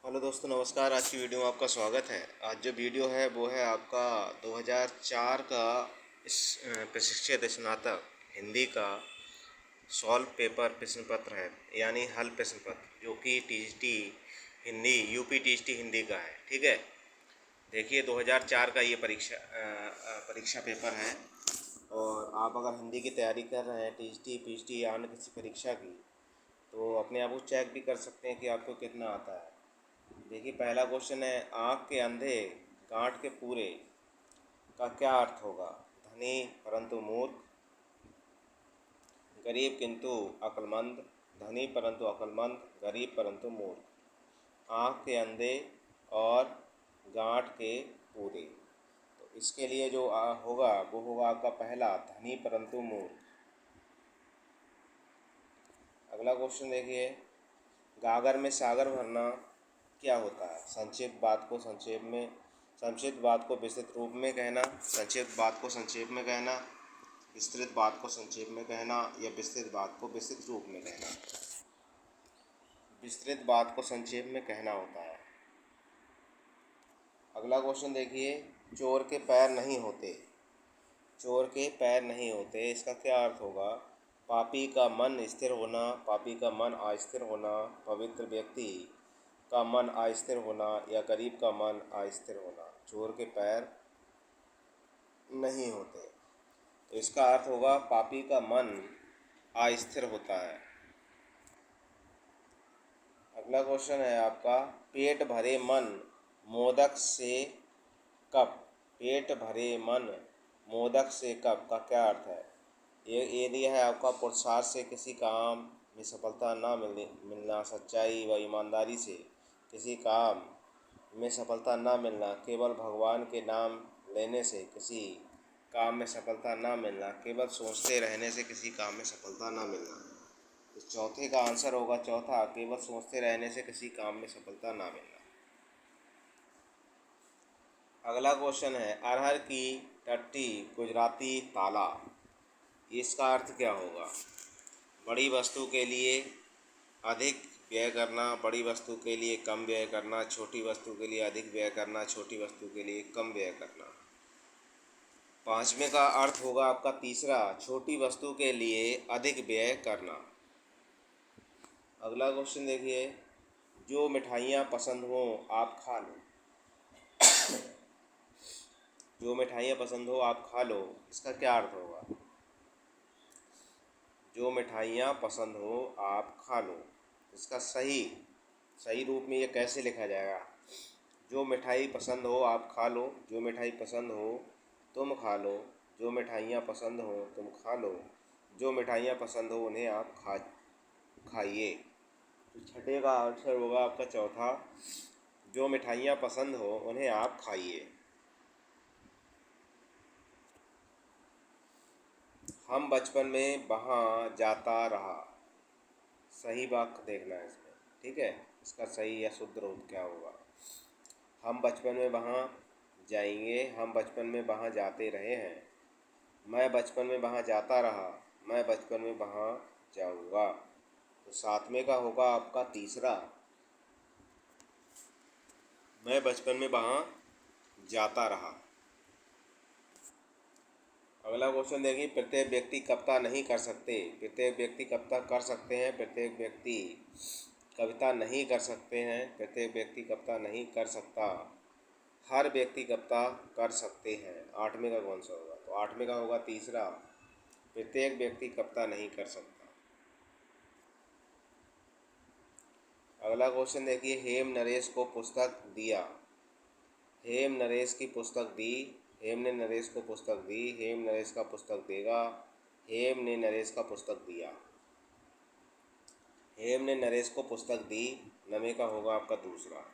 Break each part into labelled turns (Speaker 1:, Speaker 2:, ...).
Speaker 1: Hello दोस्तों, नमस्कार। आज की वीडियो में आपका स्वागत है। आज जो वीडियो है वो है आपका 2004 का इस प्रशिक्षित स्नातक हिंदी का सॉल्व पेपर प्रश्न पत्र है, यानी हल प्रश्न पत्र, जो कि TGT Hindi UP TGT Hindi का है। ठीक है, देखिए 2004 का ये परीक्षा पेपर है। और आप अगर हिंदी की तैयारी कर रहे हैं टीजीटी पीजीटी या अन्य किसी परीक्षा की, तो अपने आप को चेक भी कर सकते हैं कि आपको कितना आता है। देखिए, पहला क्वेश्चन है, आँख के अंधे गांठ के पूरे का क्या अर्थ होगा? धनी परंतु मूर्ख, गरीब किंतु अक्लमंद, धनी परंतु अक्लमंद, गरीब परंतु मूर्ख। आँख के अंधे और गांठ के पूरे, तो इसके लिए जो होगा वो होगा आपका पहला, धनी परंतु मूर्ख। अगला क्वेश्चन देखिए, गागर में सागर भरना क्या होता है? संक्षिप्त बात को विस्तृत रूप में कहना, संक्षिप्त बात को संक्षेप में कहना, विस्तृत बात को संक्षेप में कहना, या विस्तृत बात को विस्तृत रूप में कहना। विस्तृत बात को संक्षेप में कहना होता है। अगला क्वेश्चन देखिए, चोर के पैर नहीं होते। चोर के पैर नहीं होते, इसका क्या अर्थ होगा? पापी का मन स्थिर होना, पापी का मन अस्थिर होना, पवित्र व्यक्ति का मन अस्थिर होना, या गरीब का मन अस्थिर होना। चोर के पैर नहीं होते, तो इसका अर्थ होगा पापी का मन अस्थिर होता है। अगला क्वेश्चन है आपका, पेट भरे मन मोदक से कप। पेट भरे मन मोदक से कप का क्या अर्थ है? ये दिया है आपका, पुरुषार्थ से किसी काम में सफलता ना मिलना, सच्चाई व ईमानदारी से किसी काम में सफलता ना मिलना, केवल भगवान के नाम लेने से किसी काम में सफलता ना मिलना, केवल सोचते रहने से किसी काम में सफलता ना मिलना। इस चौथे का आंसर होगा चौथा, केवल सोचते रहने से किसी काम में सफलता ना मिलना। अगला क्वेश्चन है, अरहर की टट्टी गुजराती ताला, इसका अर्थ क्या होगा? बड़ी वस्तु के लिए अधिक व्यय करना, बड़ी वस्तु के लिए कम व्यय करना, छोटी वस्तु के लिए अधिक व्यय करना, छोटी वस्तु के लिए कम व्यय करना। पांचवें का अर्थ होगा आपका तीसरा, छोटी वस्तु के लिए अधिक व्यय करना। अगला क्वेश्चन देखिए, जो मिठाइयाँ पसंद हो आप खा लो। जो मिठाइयाँ पसंद हो आप खा लो, इसका क्या अर्थ होगा? जो मिठाइयाँ पसंद हो आप खा लो, इसका सही रूप में ये कैसे लिखा जाएगा? जो मिठाई पसंद हो आप खा लो, जो मिठाई पसंद हो तुम खा लो, जो मिठाइयाँ पसंद हो तुम खा लो, जो मिठाइयाँ पसंद हो उन्हें आप खाइए। तो छठे का आंसर होगा आपका चौथा, जो मिठाइयाँ पसंद हो उन्हें आप खाइए। हम बचपन में वहाँ जाता रहा, सही वाक्य देखना है इसमें। ठीक है, इसका सही या शुद्ध रूप क्या होगा? हम बचपन में वहाँ जाएंगे, हम बचपन में वहाँ जाते रहे हैं। मैं बचपन में वहाँ जाता रहा, मैं बचपन में वहाँ जाऊँगा। तो सातवें का होगा आपका तीसरा, मैं बचपन में वहाँ जाता रहा। अगला क्वेश्चन देखिए, प्रत्येक व्यक्ति कविता नहीं कर सकते। प्रत्येक व्यक्ति कविता कर सकते हैं, प्रत्येक व्यक्ति कविता नहीं कर सकते हैं, प्रत्येक व्यक्ति कविता नहीं कर सकता, हर व्यक्ति कविता कर सकते हैं। आठवें का कौन सा होगा? तो आठवें का होगा तीसरा, प्रत्येक व्यक्ति कविता नहीं कर सकता। अगला क्वेश्चन देखिए, हेम नरेश को पुस्तक दिया। हेम नरेश की पुस्तक दी, हेम ने नरेश को पुस्तक दी, हेम नरेश का पुस्तक देगा, हेम ने नरेश का पुस्तक दिया। हेम ने नरेश को पुस्तक दी, नवे का होगा आपका दूसरा।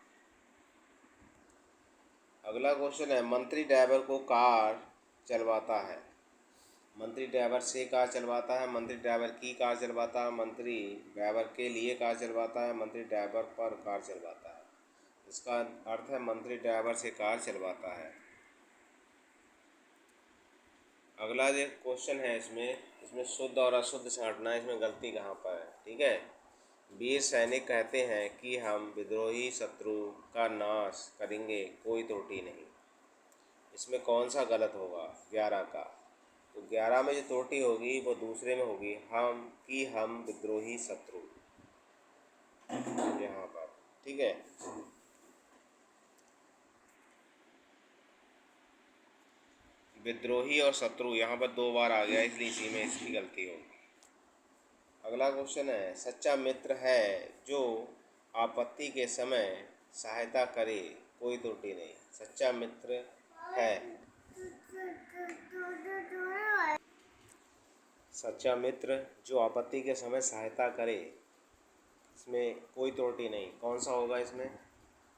Speaker 1: अगला क्वेश्चन है, मंत्री ड्राइवर को कार चलवाता है। मंत्री ड्राइवर से कार चलवाता है, मंत्री ड्राइवर की कार चलवाता है, मंत्री ड्राइवर के लिए कार चलवाता है, मंत्री ड्राइवर पर कार चलवाता है। इसका अर्थ है मंत्री ड्राइवर से कार चलवाता है। अगला जो क्वेश्चन है इसमें शुद्ध और अशुद्ध छांटना है, इसमें गलती कहाँ पर है? ठीक है, वीर सैनिक कहते हैं कि हम विद्रोही शत्रु का नाश करेंगे, कोई त्रुटि नहीं। इसमें कौन सा गलत होगा? 11 का। तो 11 में जो त्रुटि होगी वो दूसरे में होगी, हम विद्रोही शत्रु, यहाँ पर। ठीक है, विद्रोही और शत्रु यहाँ पर 2 बार आ गया, इसलिए इसी में इसकी गलती होगी। अगला क्वेश्चन है, सच्चा मित्र है जो आपत्ति के समय सहायता करे, कोई त्रुटि नहीं। सच्चा मित्र है, सच्चा मित्र जो आपत्ति के समय सहायता करे, इसमें कोई त्रुटि नहीं। कौन सा होगा इसमें?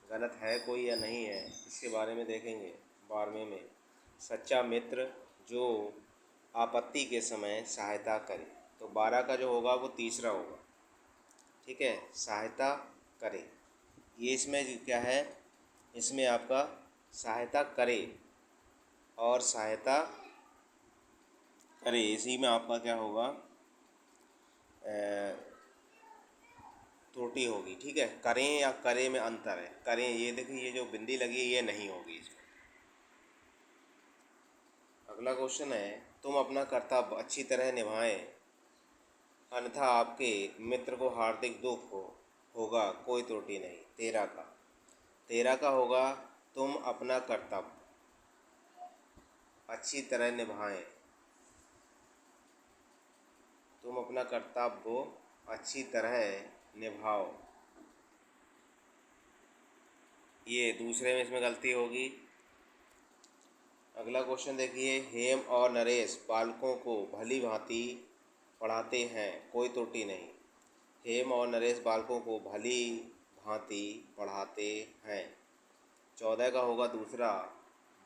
Speaker 1: गलत है कोई या नहीं है, इसके बारे में देखेंगे 12वें में। सच्चा मित्र जो आपत्ति के समय सहायता करे, तो 12 का जो होगा वो तीसरा होगा। ठीक है, सहायता करे, ये इसमें क्या है? इसमें आपका सहायता करे और सहायता करे, इसी में आपका क्या होगा? त्रुटि होगी। ठीक है, करें या करे में अंतर है। करें, ये देखिए ये जो बिंदी लगी है ये नहीं होगी इसमें। अगला क्वेश्चन है, तुम अपना कर्तव्य अच्छी तरह निभाएं, अन्यथा आपके मित्र को हार्दिक दुख होगा, कोई त्रुटि नहीं। 13 का होगा, तुम अपना कर्तव्य अच्छी तरह निभाएं, तुम अपना कर्तव्य अच्छी तरह निभाओ, ये दूसरे में इसमें गलती होगी। अगला क्वेश्चन देखिए, हेम और नरेश बालकों को भली भांति पढ़ाते हैं, कोई त्रुटि नहीं। हेम और नरेश बालकों को भली भांति पढ़ाते हैं। 14 का होगा दूसरा,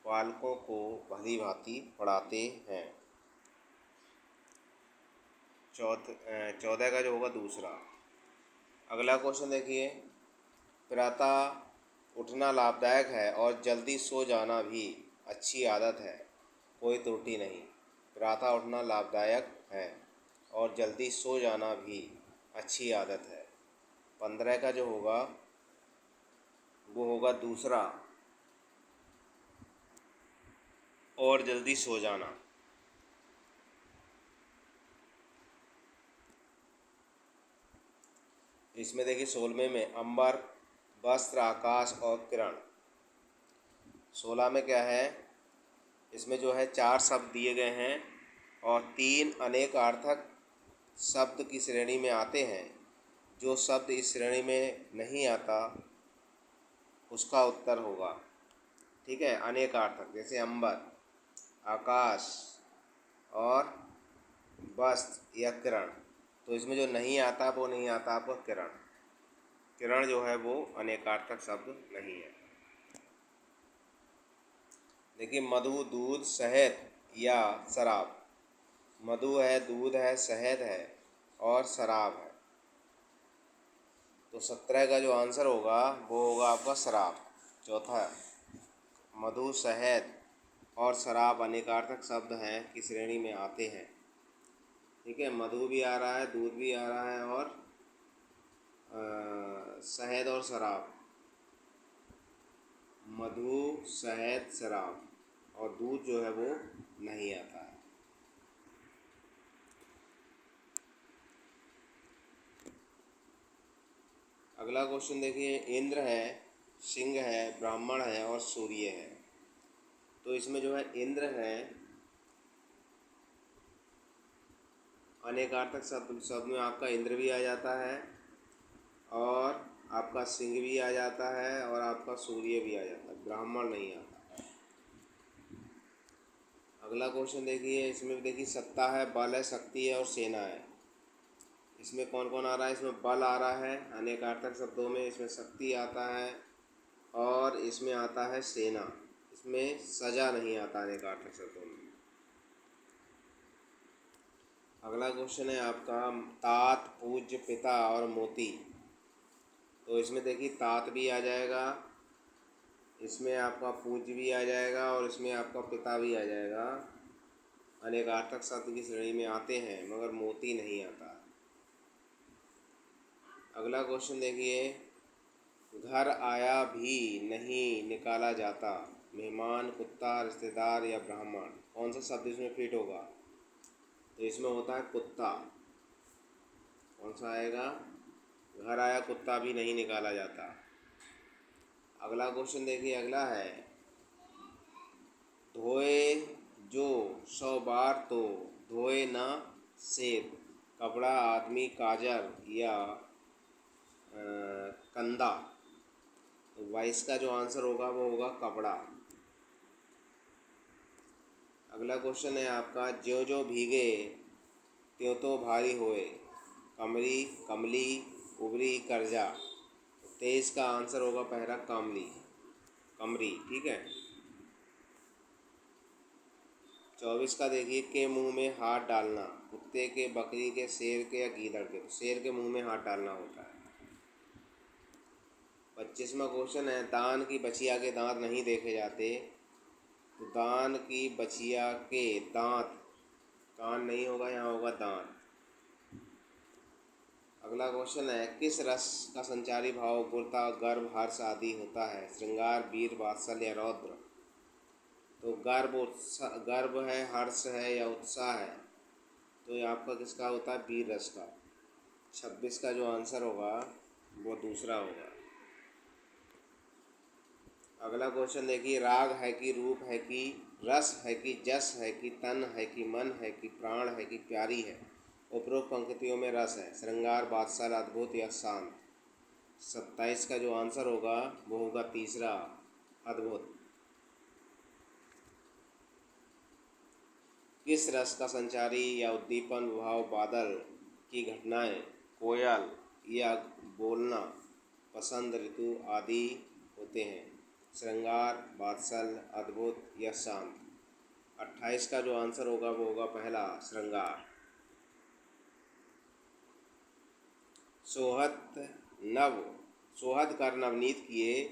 Speaker 1: बालकों को भली भांति पढ़ाते हैं। 14 का जो होगा दूसरा। अगला क्वेश्चन देखिए, प्रातः उठना लाभदायक है और जल्दी सो जाना भी अच्छी आदत है, कोई त्रुटि नहीं। प्रातः उठना लाभदायक है और जल्दी सो जाना भी अच्छी आदत है। 15 का जो होगा वो होगा दूसरा, और जल्दी सो जाना। इसमें देखिए 16वें में अंबर, वस्त्र, आकाश और किरण। 16 में क्या है? इसमें जो है 4 शब्द दिए गए हैं और 3 अनेकार्थक शब्द की श्रेणी में आते हैं। जो शब्द इस श्रेणी में नहीं आता उसका उत्तर होगा। ठीक है, अनेकार्थक, जैसे अंबर, आकाश और वस्त्र या किरण। तो इसमें जो नहीं आता वो नहीं आता आपको किरण। किरण जो है वो अनेकार्थक शब्द नहीं है। देखिए, मधु, दूध, शहद या शराब। मधु है, दूध है, शहद है और शराब है। तो 17 का जो आंसर होगा वो होगा आपका शराब। चौथा, मधु, शहद और शराब अनेकार्थक शब्द हैं की श्रेणी में आते हैं। ठीक है, मधु भी आ रहा है, दूध भी आ रहा है और शहद और शराब। मधु, शहद, शराब और दूध जो है वो नहीं आता है। अगला क्वेश्चन देखिए, इंद्र है, सिंह है, ब्राह्मण है और सूर्य है। तो इसमें जो है इंद्र है, अनेकार्थक शब्द में आपका इंद्र भी आ जाता है और आपका सिंह भी आ जाता है और आपका सूर्य भी आ जाता है, ब्राह्मण नहीं आता। अगला क्वेश्चन देखिए, इसमें भी देखिए सत्ता है, बल है, शक्ति है और सेना है। इसमें कौन कौन आ रहा है? इसमें बल आ रहा है अनेकार्थक शब्दों में, इसमें शक्ति आता है और इसमें आता है सेना। इसमें सजा नहीं आता अनेकार्थक शब्दों में। अगला क्वेश्चन है आपका तात, पूज्य, पिता और मोती। तो इसमें देखिए तात भी आ जाएगा, इसमें आपका पूज्य भी आ जाएगा और इसमें आपका पिता भी आ जाएगा। अनेकार्थक शब्द की श्रेणी में आते हैं मगर मोती नहीं आता। अगला क्वेश्चन देखिए, घर आया भी नहीं निकाला जाता, मेहमान, कुत्ता, रिश्तेदार या ब्राह्मण। कौन सा शब्द इसमें फिट होगा? तो इसमें होता है कुत्ता। कौन सा आएगा? घर आया कुत्ता भी नहीं निकाला जाता। अगला क्वेश्चन देखिए, अगला है, धोए जो 100 बार तो धोए ना सेब, कपड़ा, आदमी, काजल या कंधा। तो 22 का जो आंसर होगा वो होगा कपड़ा। अगला क्वेश्चन है आपका, ज्यों ज्यों भीगे त्यों तो भारी होए, कमरी, कमली, उबरी, कर्जा। 23 का आंसर होगा पहला कमली, कमरी। ठीक है। 24 का देखिए, के मुंह में हाथ डालना, कुत्ते के, बकरी के, शेर के या गीदड़ के। तो शेर के मुंह में हाथ डालना होता है। 25वां क्वेश्चन है, दान की बचिया के दांत नहीं देखे जाते, तो दान की बचिया के दांत, कान नहीं होगा, यहाँ होगा दांत। अगला क्वेश्चन है, किस रस का संचारी भाव गुरता, गर्व, हर्ष आदि होता है, श्रृंगार, वीर, वात्सल्य या रौद्र। तो गर्व है, हर्ष है या उत्साह है, तो ये आपका किसका होता है? वीर रस का। 26 का जो आंसर होगा वो दूसरा होगा। अगला क्वेश्चन देखिए, राग है कि रूप है कि रस है कि जस है कि तन है कि मन है कि प्राण है कि प्यारी है। उपरोक्त पंक्तियों में रस है, श्रृंगार, बादशाह, अद्भुत या शांत। 27 का जो आंसर होगा वो होगा तीसरा, अद्भुत। किस रस का संचारी या उद्दीपन भाव बादल की घटनाएं, कोयल या बोलना, पसंद, ऋतु आदि होते हैं, श्रृंगार, बात्सल्य, अद्भुत या शांत। 28 का जो आंसर होगा वो होगा पहला, श्रृंगार। सोहत नव सोहत कर नवनीत किए,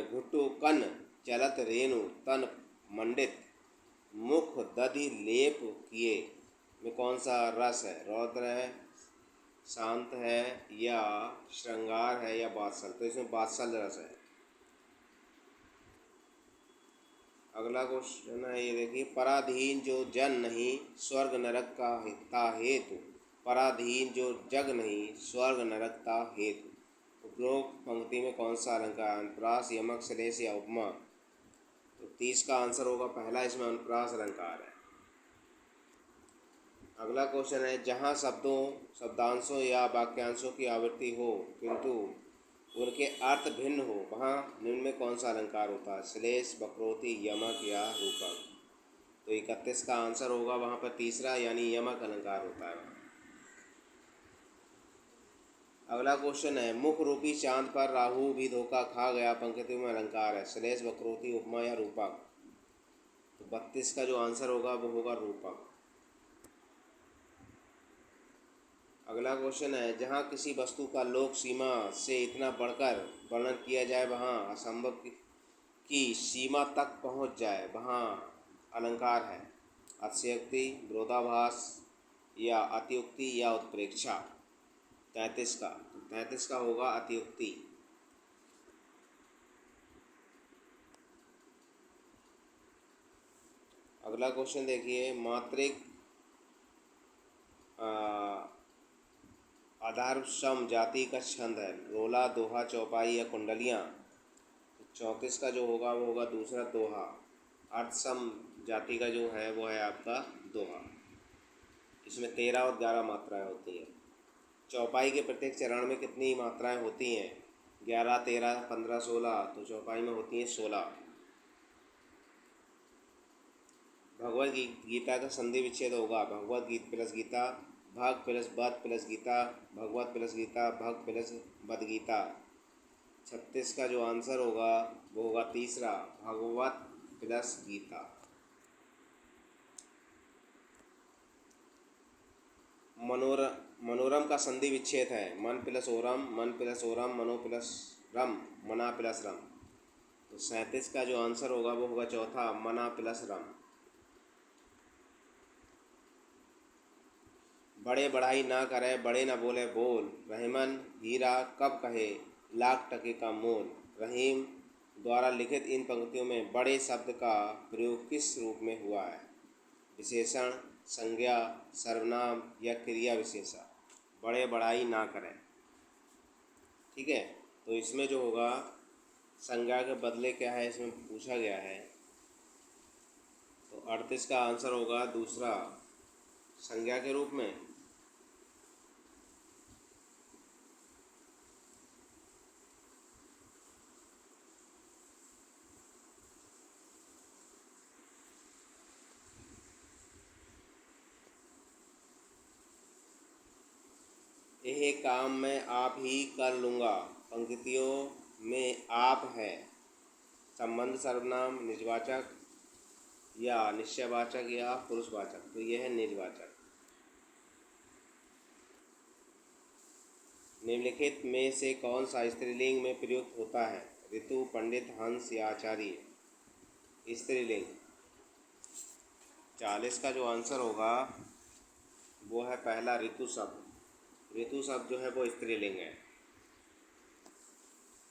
Speaker 1: घुटु कन चलत रेणु तन मंडित, मुख दधि लेप किए में कौन सा रस है? रौद्र है, शांत है या श्रृंगार है या बात्सल। तो इसमें बात्सल रस है। अगला क्वेश्चन है, ये देखिए, पराधीन जो जन नहीं स्वर्ग नरक का हेतु, पराधीन जो जग नहीं स्वर्ग नरक का हेतु। उपरोक्त पंक्ति में कौन सा अलंकार? अनुप्रास, यमक, श्लेष या उपमा। तो 30 का आंसर होगा पहला, इसमें अनुप्रास अलंकार है। अगला क्वेश्चन है, जहाँ शब्दांशों या वाक्यांशों की आवृत्ति हो किंतु उनके अर्थ भिन्न हो, वहाँ निम्न में कौन सा अलंकार होता है? श्लेष, वक्रोक्ति, यमक या रूपक। तो 31 का आंसर होगा वहाँ पर तीसरा, यानी यमक अलंकार होता है। अगला क्वेश्चन है, मुख रूपी चांद पर राहु भी धोखा खा गया, पंक्ति में अलंकार है, श्लेष, वक्रोक्ति, उपमा या रूपक। तो 32 का जो आंसर होगा वो होगा रूपक। अगला क्वेश्चन है, जहाँ किसी वस्तु का लोक सीमा से इतना बढ़कर वर्णन किया जाए, वहाँ असंभव की सीमा तक पहुँच जाए, वहाँ अलंकार है, अतिशयोक्ति, विरोधाभास या अतियुक्ति या उत्प्रेक्षा। 33 का होगा अतियुक्ति। अगला क्वेश्चन देखिए, मात्रिक आधार सम जाति का छंद है, रोला, दोहा, चौपाई या कुंडलियाँ। 34 का जो होगा वो होगा दूसरा, दोहा। अर्थसम जाति का जो है वो है आपका दोहा। इसमें 13 और 11 मात्राएं होती हैं। चौपाई के प्रत्येक चरण में कितनी मात्राएं होती हैं? 11, 13, 15, 16। तो चौपाई में होती हैं 16। भगवद गीता का संधि विच्छेद होगा, भगवद गीत प्लस गीता, भग प्लस बद प्लस गीता, भगवत प्लस गीता, भग प्लस बद गीता। 36 का जो आंसर होगा वो होगा तीसरा, भगवत प्लस गीता। मनोरम का संधि विच्छेद है, मन प्लस ओरम, मन प्लस ओरम, मनो प्लस रम, मना प्लस रम। तो 37 का जो आंसर होगा वो होगा चौथा, मना प्लस रम। बड़े बढ़ाई ना करे, बड़े न बोले बोल, रहमन हीरा कब कहे, लाख टके का मोल। रहीम द्वारा लिखित इन पंक्तियों में बड़े शब्द का प्रयोग किस रूप में हुआ है? विशेषण, संज्ञा, सर्वनाम या क्रिया विशेषण। बड़े बढ़ाई ना करें, ठीक है। तो इसमें जो होगा संज्ञा के बदले क्या है, इसमें पूछा गया है, तो 38 का आंसर होगा दूसरा, संज्ञा के रूप में। यह काम मैं आप ही कर लूँगा, पंक्तियों में आप है संबंध सर्वनाम, निजवाचक या निश्चयवाचक या पुरुषवाचक, तो यह है निजवाचक। निम्नलिखित में से कौन सा स्त्रीलिंग में प्रयुक्त होता है? ऋतु, पंडित, हंस या आचार्य। स्त्रीलिंग। 40 का जो आंसर होगा वो है पहला, ऋतु शब्द। ऋतु शब्द जो है वो स्त्रीलिंग है।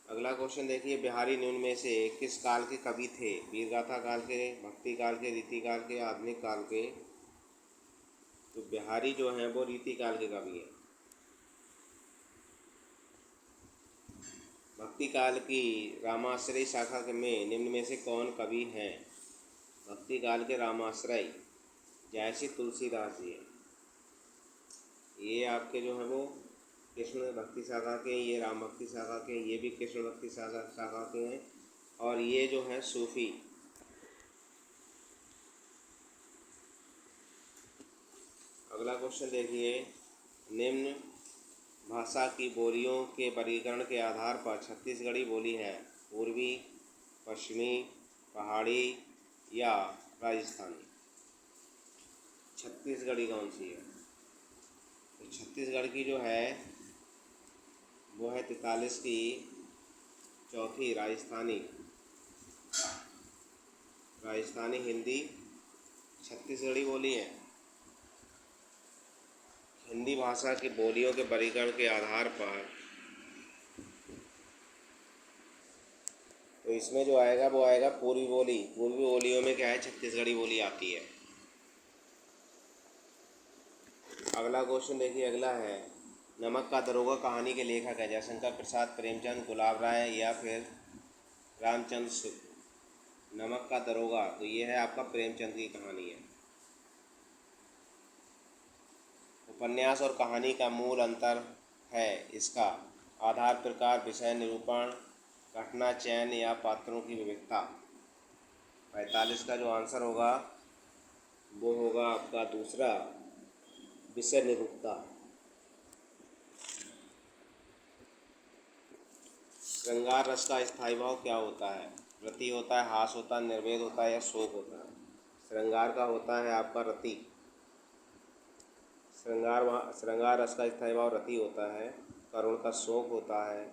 Speaker 1: अगला क्वेश्चन देखिए, बिहारी निम्न में से किस काल के कवि थे? वीरगाथा काल के, भक्ति काल के, रीति काल के, आधुनिक काल के। तो बिहारी जो है वो रीति काल के कवि हैं। भक्ति काल की रामाश्रयी शाखा में निम्न में से कौन कवि हैं? भक्ति काल के रामाश्रयी जैसे तुलसीदास जी हैं। ये आपके जो है वो कृष्ण भक्ति शाखा के, ये राम भक्ति शाखा के, ये भी कृष्ण भक्ति शाखा के हैं, और ये जो है सूफी। अगला क्वेश्चन देखिए, निम्न भाषा की बोलियों के वर्गीकरण के आधार पर छत्तीसगढ़ी बोली है पूर्वी, पश्चिमी, पहाड़ी या राजस्थानी। छत्तीसगढ़ी कौन सी है? तो छत्तीसगढ़ की जो है वो है 43 की चौथी, राजस्थानी। राजस्थानी हिंदी छत्तीसगढ़ी बोली है। हिंदी भाषा की बोलियों के वर्गीकरण के आधार पर तो इसमें जो आएगा वो आएगा पूर्वी बोली। पूर्वी बोलियों में क्या है, छत्तीसगढ़ी बोली आती है। अगला क्वेश्चन देखिए, अगला है, नमक का दरोगा कहानी के लेखक है जयशंकर प्रसाद, प्रेमचंद, गुलाब राय या फिर रामचंद्र शुक्ल। नमक का दरोगा, तो ये है आपका प्रेमचंद की कहानी है। उपन्यास और कहानी का मूल अंतर है इसका आधार, प्रकार, विषय निरूपण, घटना चयन या पात्रों की विविधता। 45 का जो आंसर होगा वो होगा आपका दूसरा, विषय निरूपता। श्रृंगार रस का स्थायी भाव क्या होता है? रति होता है, हास होता है, निर्वेद होता है या शोक होता है। श्रृंगार का होता है आपका रति। श्रृंगार रस का स्थायी भाव रति होता है, करुण का शोक होता है,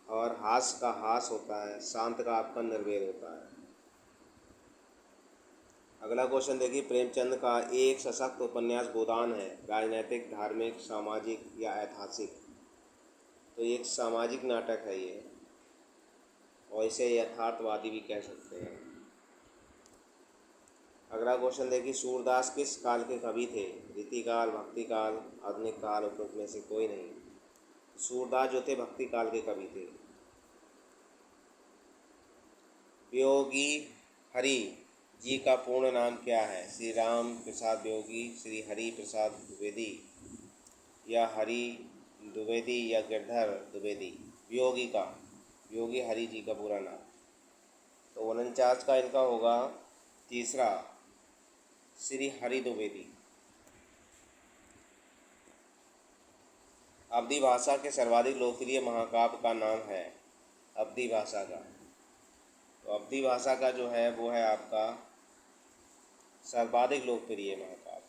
Speaker 1: और हास का हास होता है, शांत का आपका निर्वेद होता है। अगला क्वेश्चन देखिए, प्रेमचंद का एक सशक्त उपन्यास गोदान है, राजनैतिक, धार्मिक, सामाजिक या ऐतिहासिक। तो एक सामाजिक नाटक है ये, और इसे यथार्थवादी भी कह सकते हैं। अगला क्वेश्चन देखिए, सूरदास किस काल के कवि थे? रीति काल, भक्ति काल, आधुनिक काल, उपरोक्त में से कोई नहीं। सूरदास जो थे भक्ति काल के कवि थे। वियोगी हरि जी का पूर्ण नाम क्या है? श्री राम प्रसाद वियोगी, श्री हरि प्रसाद द्विवेदी या हरि द्विवेदी या गिरधर द्विवेदी। वियोगी हरि जी का पूरा नाम। तो 49 का इनका होगा तीसरा, श्री हरि द्विवेदी। अवधी भाषा के सर्वाधिक लोकप्रिय महाकाव्य का नाम है? अवधी भाषा का, तो अवधी भाषा का जो है वो है आपका सर्वाधिक लोकप्रिय महाकाव्य।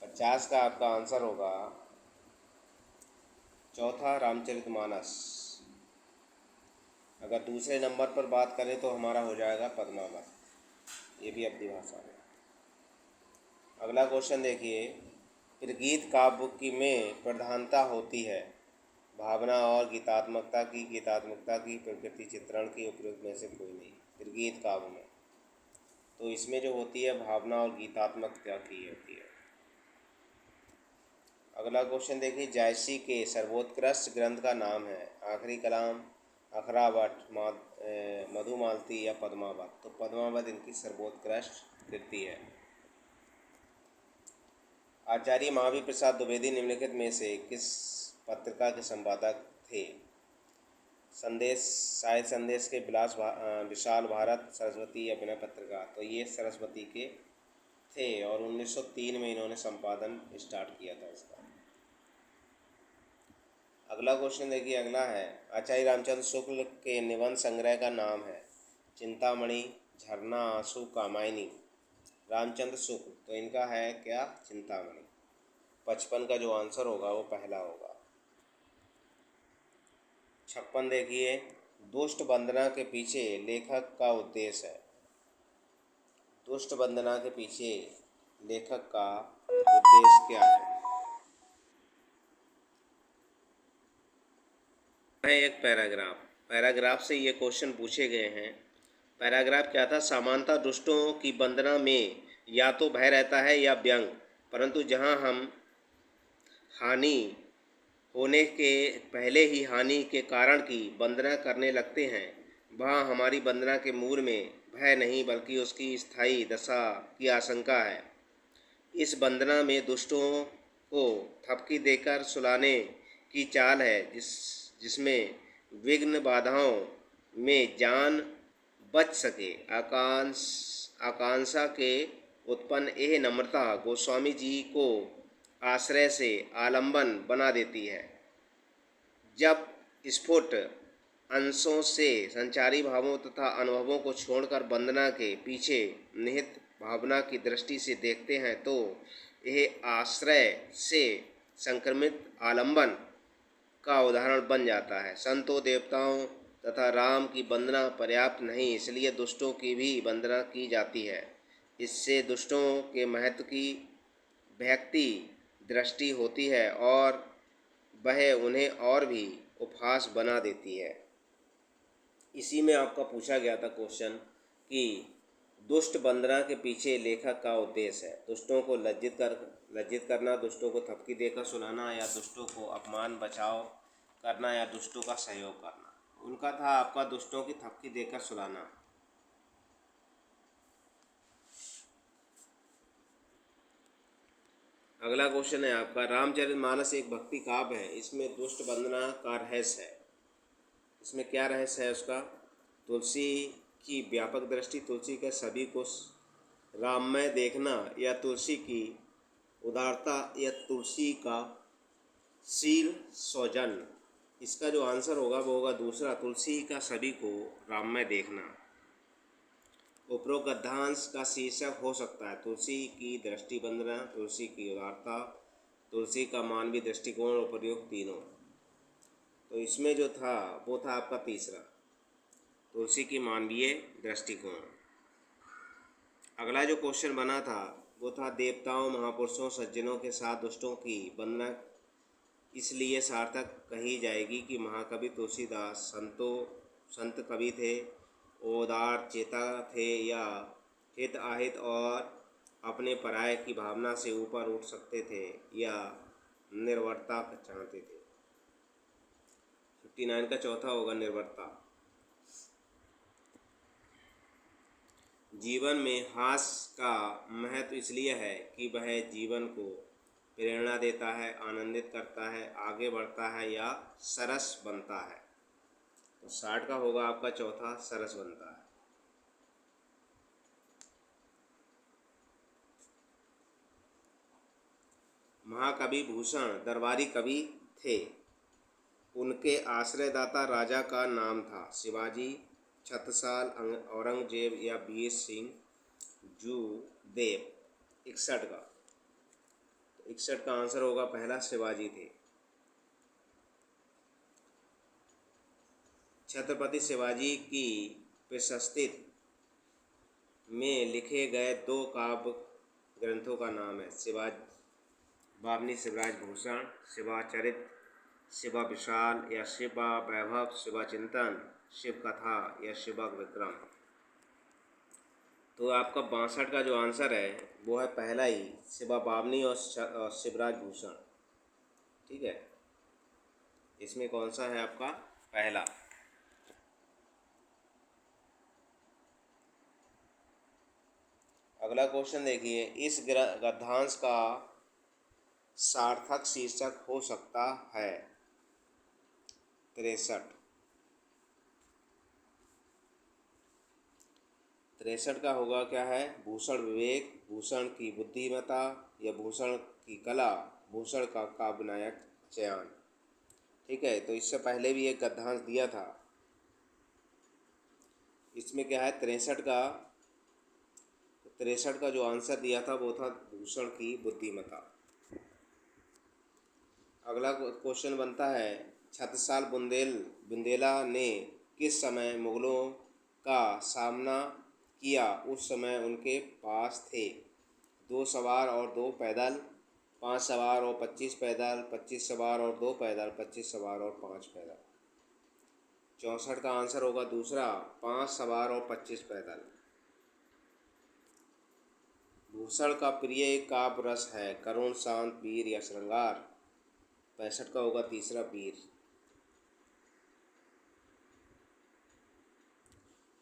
Speaker 1: 50 का आपका आंसर होगा चौथा, रामचरितमानस। अगर दूसरे नंबर पर बात करें तो हमारा हो जाएगा पद्मावत, ये भी अवधी भाषा है। अगला क्वेश्चन देखिए, फिर गीत काव्य की में प्रधानता होती है भावना और गीतात्मकता की प्रकृति चित्रण की उपयोग में से कोई नहीं। फिर गीत काव्य में तो इसमें जो होती है भावना और गीतात्मकता की होती है। अगला क्वेश्चन देखिए, जायसी के सर्वोत्कृष्ट ग्रंथ का नाम है आखिरी कलाम, अखरावट, मधुमालती या पद्मावत। तो पद्मावत इनकी सर्वोत्कृष्ट कृति है। आचार्य महावीर प्रसाद द्विवेदी निम्नलिखित में से किस पत्रिका के संपादक थे? संदेश, साहित्य संदेश के विशाल भारत, सरस्वती या विनय पत्रिका। तो ये सरस्वती के थे और 1903 में इन्होंने संपादन स्टार्ट किया था इसका। अगला क्वेश्चन देखिए, अगला है आचार्य रामचंद्र शुक्ल के निबंध संग्रह का नाम है चिंतामणि, झरना, आंसू, कामायनी। रामचंद्र शुक्ल तो इनका है क्या? चिंतामणि। 55 का जो आंसर होगा वो पहला होगा। 56 देखिए, दुष्ट वंदना के पीछे लेखक का उद्देश्य है। दुष्ट वंदना के पीछे लेखक का उद्देश्य क्या है? एक पैराग्राफ से ये क्वेश्चन पूछे गए हैं। पैराग्राफ क्या था? सामान्यतः दुष्टों की वंदना में या तो भय रहता है या व्यंग, परंतु जहाँ हम हानि होने के पहले ही हानि के कारण की वंदना करने लगते हैं, वहाँ हमारी वंदना के मूल में भय नहीं बल्कि उसकी स्थायी दशा की आशंका है। इस वंदना में दुष्टों को थपकी देकर सुलाने की चाल है, जिसमें विघ्न बाधाओं में जान बच सके। आकांक्षा के उत्पन्न यह नम्रता गोस्वामी जी को आश्रय से आलंबन बना देती है। जब स्फुट अंशों से संचारी भावों तथा अनुभवों को छोड़कर वंदना के पीछे निहित भावना की दृष्टि से देखते हैं तो यह आश्रय से संक्रमित आलंबन का उदाहरण बन जाता है। संतों, देवताओं तथा राम की वंदना पर्याप्त नहीं, इसलिए दुष्टों की भी वंदना की जाती है। इससे दुष्टों के महत्व की व्यक्ति दृष्टि होती है और वह उन्हें और भी उपहास बना देती है। इसी में आपका पूछा गया था क्वेश्चन कि दुष्ट वंदना के पीछे लेखक का उद्देश्य है। दुष्टों को लज्जित करना, दुष्टों को थपकी देकर सुनाना, या दुष्टों को अपमान बचाव करना, या दुष्टों का सहयोग करना। उनका था आपका दुष्टों की थपकी देकर सुनाना। अगला क्वेश्चन है आपका, रामचरितमानस एक भक्ति काव्य है, इसमें दुष्ट वंदना का रहस्य है। इसमें क्या रहस्य है उसका? तुलसी की व्यापक दृष्टि, तुलसी के सभी को राममय देखना, या तुलसी की उदारता, या तुलसी का शील सौजन्य। इसका जो आंसर होगा वो होगा दूसरा, तुलसी का सभी को राममय देखना। उपरोक्त गद्यांश का शीर्षक हो सकता है तुलसी की दृष्टि वंदना, तुलसी की उदारता, तुलसी का मानवीय दृष्टिकोण और प्रयोग तीनों। तो इसमें जो था वो था आपका तीसरा, तुलसी की मानवीय दृष्टिकोण। अगला जो क्वेश्चन बना था वो था, देवताओं, महापुरुषों, सज्जनों के साथ दुष्टों की वंदना इसलिए सार्थक कही जाएगी कि महाकवि तुलसीदास संत कवि थे, उदार चेता थे, या हित आहित और अपने पराये की भावना से ऊपर उठ सकते थे, या निर्भरता चाहते थे। 59 का चौथा होगा निर्भरता। जीवन में हास्य का महत्व इसलिए है कि वह जीवन को प्रेरणा देता है, आनंदित करता है, आगे बढ़ता है या सरस बनता है। तो 60 का होगा आपका चौथा, सरस बनता है। महाकवि भूषण दरबारी कवि थे। उनके आश्रयदाता राजा का नाम था शिवाजी, छत्रसाल, औरंगजेब या वीर सिंह जूदेव। 61 का 61 का आंसर होगा पहला, शिवाजी थे। छत्रपति शिवाजी की प्रशस्ति में लिखे गए 2 काव्य ग्रंथों का नाम है बावनी शिवराज भूषण, शिवाचरित, शिवा विशाल या शिवा वैभव, शिवा चिंतन, शिव कथा या शिवा विक्रम। तो आपका 62 का जो आंसर है वो है पहला ही, शिवा बावनी और शिवराज भूषण। ठीक है, इसमें कौन सा है आपका पहला। अगला क्वेश्चन देखिए, इस गद्यांश का सार्थक शीर्षक हो सकता है 63 का होगा क्या है, भूषण विवेक, भूषण की बुद्धिमत्ता या भूषण की कला, भूषण का काव्य नायक चयन। ठीक है, तो इससे पहले भी एक गद्यांश दिया था, इसमें क्या है 63 का जो आंसर दिया था वो था भूषण की बुद्धिमत्ता। अगला क्वेश्चन बनता है, छत्रसाल बुंदेला ने किस समय मुगलों का सामना किया, उस समय उनके पास थे 2 सवार और 2 पैदल, 5 सवार और 25 पैदल, 25 सवार और 2 पैदल, 25 सवार और 5 पैदल। 64 का आंसर होगा दूसरा, 5 सवार और 25 पैदल। भूषण का प्रिय काव्य रस है, करुण, शांत, वीर या श्रृंगार। 65 का होगा तीसरा, वीर।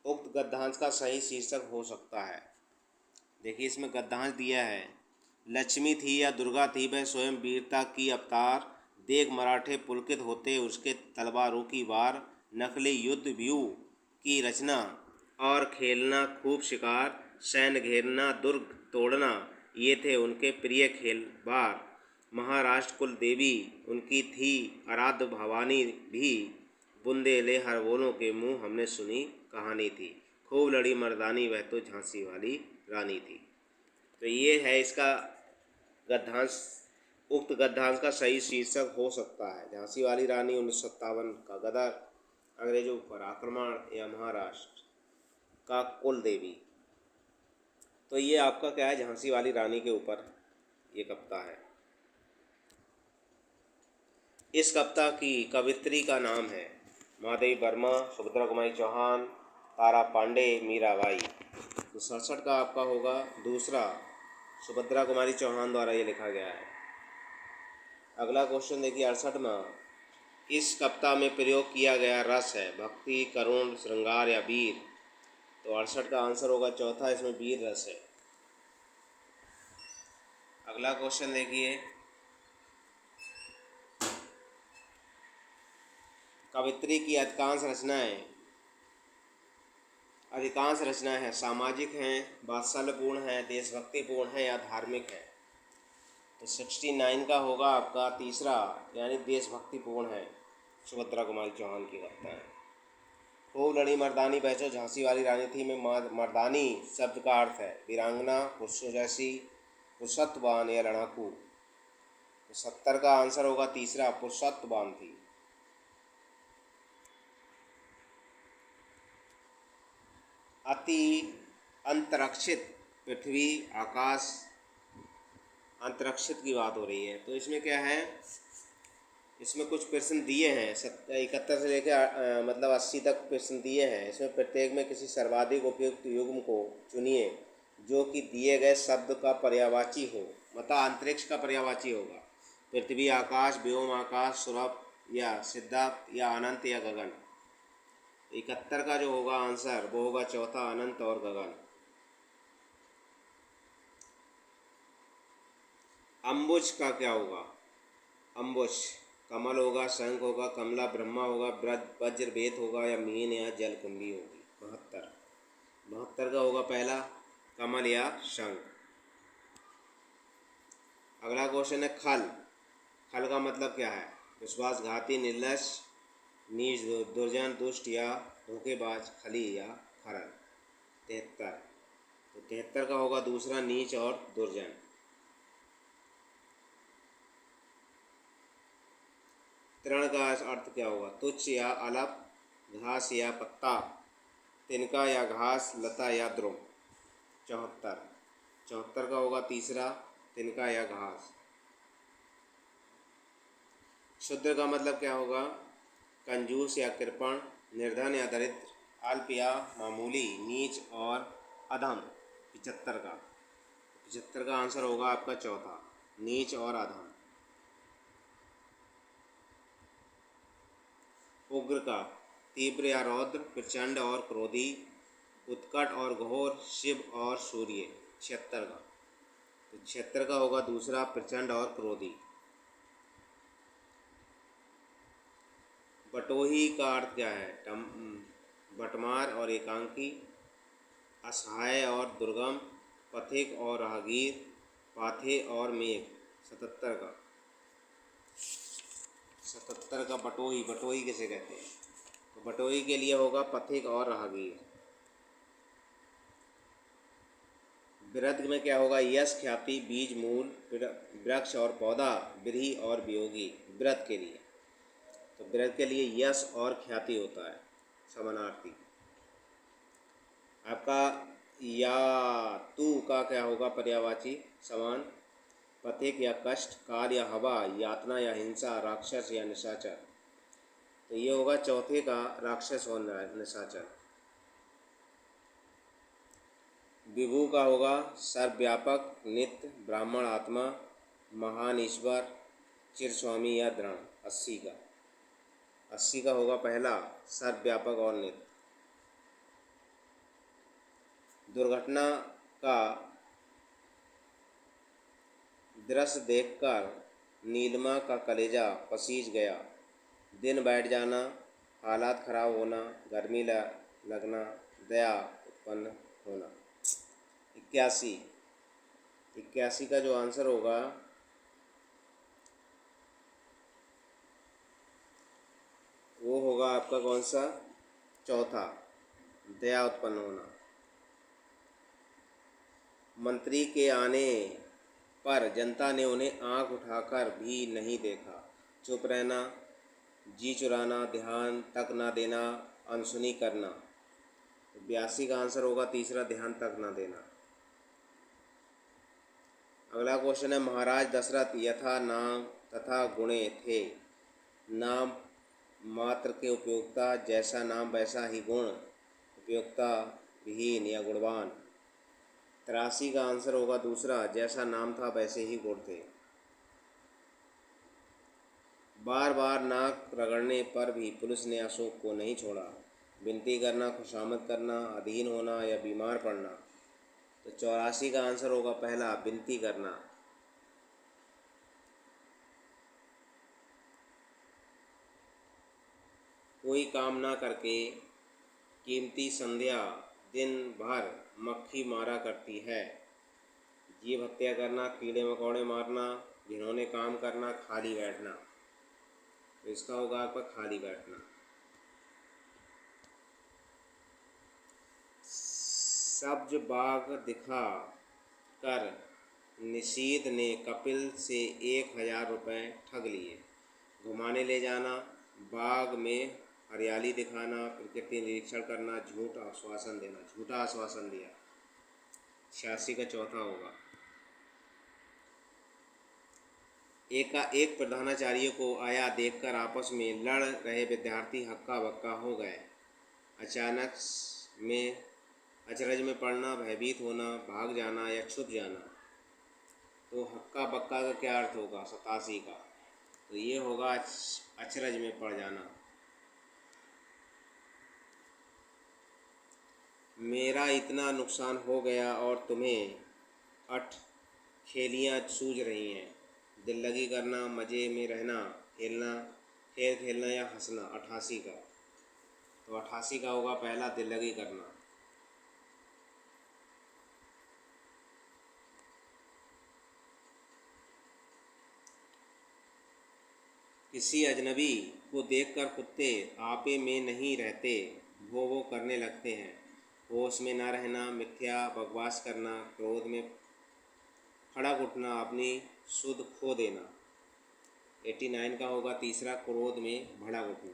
Speaker 1: उक्त गद्यांश का सही शीर्षक हो सकता है, देखिए इसमें गद्यांश दिया है, लक्ष्मी थी या दुर्गा थी वह स्वयं वीरता की अवतार, देख मराठे पुलकित होते उसके तलवारों की वार, नकली युद्ध व्यूह की रचना और खेलना खूब शिकार, सैन्य घेरना दुर्ग तोड़ना ये थे उनके प्रिय खेल बार, महाराष्ट्र कुल देवी उनकी थी आराध्य भवानी भी, बुंदेले हर बोलों के मुँह हमने सुनी कहानी थी, खूब लड़ी मर्दानी वह तो झांसी वाली रानी थी। तो ये है इसका गद्यांश, उक्त गद्यांश का सही शीर्षक हो सकता है झांसी वाली रानी 1957 का, गदर अंग्रेजों पर आक्रमण या महाराष्ट्र का कुल देवी। तो ये आपका क्या है, झांसी वाली रानी के ऊपर ये कविता है। इस कविता की कवित्री का नाम है महादेवी वर्मा, सुभद्रा कुमारी चौहान, तारा पांडे, मीराबाई। तो 67 का आपका होगा दूसरा, सुभद्रा कुमारी चौहान द्वारा ये लिखा गया है। अगला क्वेश्चन देखिए 68 में, इस कविता में प्रयोग किया गया रस है भक्ति, करुण, श्रृंगार या वीर। तो 68 का आंसर होगा चौथा, इसमें वीर रस है। अगला क्वेश्चन देखिए, कवित्री की अधिकांश रचनाएं हैं सामाजिक हैं, वात्सल्यपूर्ण हैं, देशभक्तिपूर्ण हैं या धार्मिक हैं। तो 69 का होगा आपका तीसरा, यानी देशभक्तिपूर्ण है, सुभद्रा कुमारी चौहान की कविता है। खूब लड़ी मर्दानी बैठो झांसी वाली रानी थी में मर्दानी शब्द का अर्थ है वीरांगना, पुरुषों जैसी, पुरुषत्ववान या लड़ाकू। तो 70 का आंसर होगा तीसरा, पुरुषत्ववान थी। अति अंतरक्षित पृथ्वी आकाश, अंतरक्षित की बात हो रही है। तो इसमें क्या है, इसमें कुछ प्रश्न दिए हैं 71 से लेकर मतलब 80 तक प्रश्न दिए हैं। इसमें प्रत्येक में किसी सर्वाधिक उपयुक्त युग्म को चुनिए जो कि दिए गए शब्द का पर्यायवाची हो, मतलब अंतरिक्ष का पर्यायवाची होगा। पृथ्वी, आकाश, व्योम आकाश, सुरभ या सिद्धार्थ या अनंत या गगन। 71 का जो होगा आंसर वो होगा चौथा, अनंत और गगन। अम्बुज का क्या होगा, अम्बुज कमल होगा, शंख होगा, कमला ब्रह्मा होगा, वज्र बेत होगा या मीन या जलकुंभी होगी। 72 का होगा पहला, कमल या शंख। अगला क्वेश्चन है खल। खल का मतलब क्या है, विश्वासघाती, निर्लज, नीच, दुर्जन, दुष्ट या धोखेबाज, खली या खरल। 73, तो 73 का होगा दूसरा, नीच और दुर्जन। तृण का अर्थ क्या होगा, तुच्छ या अलप, घास या पत्ता, तिनका या घास, लता या द्रुम। 74 का होगा तीसरा, तिनका या घास। क्षुद्र का मतलब क्या होगा? कंजूस या कृपण, निर्धन या दरिद्र, अल्प या मामूली, नीच और अधम। 75 का 75 का आंसर होगा आपका चौथा, नीच और अधम। उग्र का तीव्र या रौद्र, प्रचंड और क्रोधी, उत्कट और घोर, शिव और सूर्य। 76 का 76 का होगा दूसरा, प्रचंड और क्रोधी। बटोही का अर्थ क्या है? बटमार और एकांकी, असहाय और दुर्गम, पथिक और राहगीर, पाथे और मेघ। 77 का 77 का बटोही, बटोही किसे कहते हैं? तो बटोही के लिए होगा पथिक और राहगीर। वृद्ध में क्या होगा? यश, ख्याति, बीज, मूल, वृक्ष और पौधा, विधि और वियोगी। वृद्ध के लिए तो वृद्ध के लिए यश और ख्याति होता है, समानार्थी। आपका या तू का क्या होगा? पर्यायवाची, समान। पथिक या कष्ट, काल या हवा, यातना या हिंसा, राक्षस या निशाचर। तो ये होगा चौथे का, राक्षस और निशाचर। विभु का होगा सर्वव्यापक, नित्य, ब्राह्मण, आत्मा, महान, ईश्वर, चिरस्वामी या दृढ़। 80 का होगा पहला, सर्वव्यापक और नित्य। दुर्घटना का दृश्य देखकर नीलिमा का कलेजा पसीज गया। दिन बैठ जाना, हालात खराब होना, गर्मी लगना, दया उत्पन्न होना। 81 का जो आंसर होगा वो होगा आपका कौन सा? चौथा, दया उत्पन्न होना। मंत्री के आने पर जनता ने उन्हें आंख उठाकर भी नहीं देखा। चुप रहना, जी चुराना, ध्यान तक ना देना, अनसुनी करना। 82 का आंसर होगा तीसरा, ध्यान तक ना देना। अगला क्वेश्चन है, महाराज दशरथ यथा नाम तथा गुणे थे। नाम मात्र के उपयोगिता, जैसा नाम वैसा ही गुण, उपयोगिता विहीन या गुणवान। 83 का आंसर होगा दूसरा, जैसा नाम था वैसे ही गुण थे। बार बार नाक रगड़ने पर भी पुलिस ने अशोक को नहीं छोड़ा। विनती करना, खुशामद करना, अधीन होना या बीमार पड़ना। तो 84 का आंसर होगा पहला, विनती करना। कोई काम ना करके कीमती संध्या दिन भर मक्खी मारा करती है। जीव हत्या करना, कीड़े मकोड़े मारना, घिनौने काम करना, खाली बैठना। तो इसका होगा आपका खाली बैठना। सब्ज बाघ दिखा कर निषीद ने कपिल से 1000 रुपये ठग लिए। घुमाने ले जाना, बाग में हरियाली दिखाना, प्रकृति निरीक्षण करना, झूठा आश्वासन देना। झूठा आश्वासन दिया। 86 का चौथा होगा। एक प्रधानाचार्य को आया देखकर आपस में लड़ रहे विद्यार्थी हक्का बक्का हो गए। अचानक में अचरज में पड़ना, भयभीत होना, भाग जाना या छुप जाना। तो हक्का बक्का का क्या अर्थ होगा? 87 का। तो ये होगा अचरज में पड़ जाना। मेरा इतना नुकसान हो गया और तुम्हें खेलियाँ सूझ रही हैं। दिल लगी करना, मज़े में रहना, खेलना, खेल खेलना या हंसना। 88 का। तो 88 का होगा पहला, दिल लगी करना। किसी अजनबी को देखकर कुत्ते आपे में नहीं रहते, वो करने लगते हैं। होश में ना रहना, मिथ्या बकवास करना, क्रोध में खड़क उठना, अपनी सुध खो देना। 89 का होगा तीसरा, क्रोध में भड़क उठना।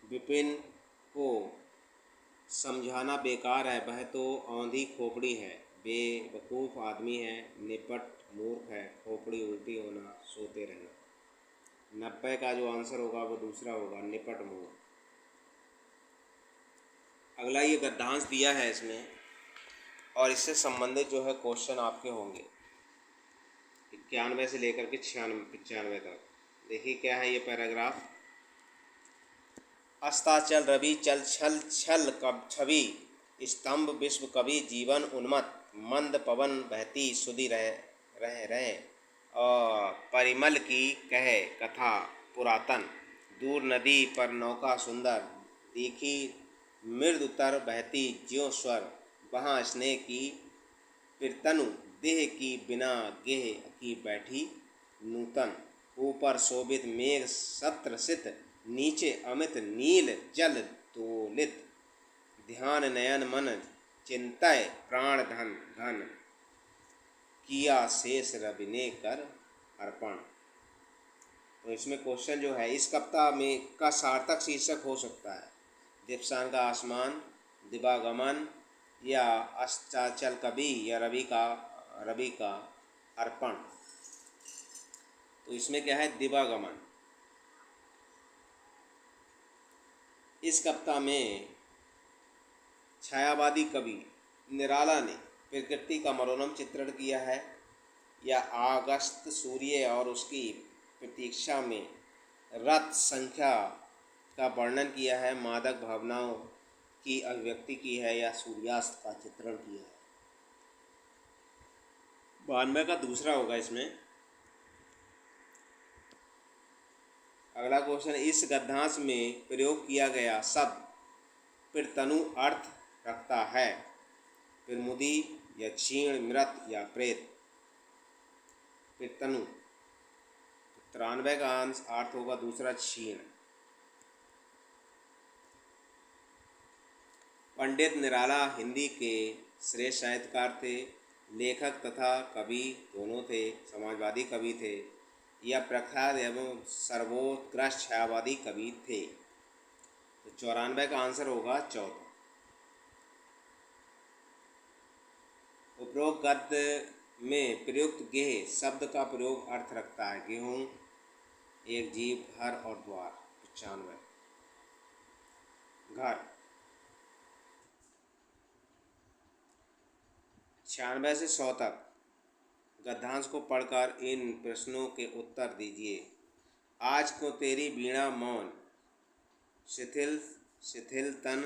Speaker 1: विपिन को समझाना बेकार है, वह तो औंधी खोपड़ी है। बेवकूफ़ आदमी है, निपट मूर्ख है, खोपड़ी उल्टी होना, सोते रहना। 90 का जो आंसर होगा वो दूसरा होगा, निपट मोड़। अगला ये गद्यांश दिया है इसमें, और इससे संबंधित जो है क्वेश्चन आपके होंगे 91 से लेकर के 96 तक। देखिए क्या है ये पैराग्राफ। अस्ताचल रवि चल छल छल कब छवि, स्तंभ विश्व कवि जीवन उन्मत्त, मंद पवन बहती सुधि रह रह रहे, और परिमल की कहे कथा पुरातन, दूर नदी पर नौका सुंदर, देखी मृदुतर बहती ज्यों स्वर, वहाँ स्नेह की पिरतनु, देह की बिना गेह की बैठी नूतन, ऊपर शोभित मेघ सत्रसित, नीचे अमित नील जल तोलित, ध्यान नयन मन चिंतय प्राण धन घन, किया शेष रवि ने कर अर्पण। तो इसमें क्वेश्चन जो है इस कविता में का सार्थक शीर्षक हो सकता है दीप्सान का आसमान, दिवागमन, या अस्ताचल कवि, या रवि का अर्पण। तो इसमें क्या है, दिवागमन। इस कविता में छायावादी कवि निराला ने प्रकृति का मनोरम चित्रण किया है, या अगस्त सूर्य और उसकी प्रतीक्षा में रथ संख्या का वर्णन किया है, मादक भावनाओं की अभिव्यक्ति की है, या सूर्यास्त का चित्रण किया है। 92 का दूसरा होगा इसमें। अगला क्वेश्चन, इस गद्यांश में प्रयोग किया गया शब्द पिरतनु अर्थ रखता है, प्रमुदी, या क्षीण, मृत, या प्रेत। पिरतनु 93 का अर्थ होगा दूसरा क्षीण। पंडित निराला हिंदी के श्रेष्ठ साहित्यकार थे, लेखक तथा कवि दोनों थे, समाजवादी कवि थे, या प्रख्यात एवं सर्वोत्कृष्ट छायावादी कवि थे। तो 94 का आंसर होगा चौथा। उपरोक्त गद्य में प्रयुक्त गेह शब्द का प्रयोग अर्थ रखता है, गेहूँ, एक जीव, घर और द्वार। 95 घर। 96 से 100 तक गद्यांश को पढ़कर इन प्रश्नों के उत्तर दीजिए। आज क्यों तेरी वीणा मौन, शिथिल शिथिल तन,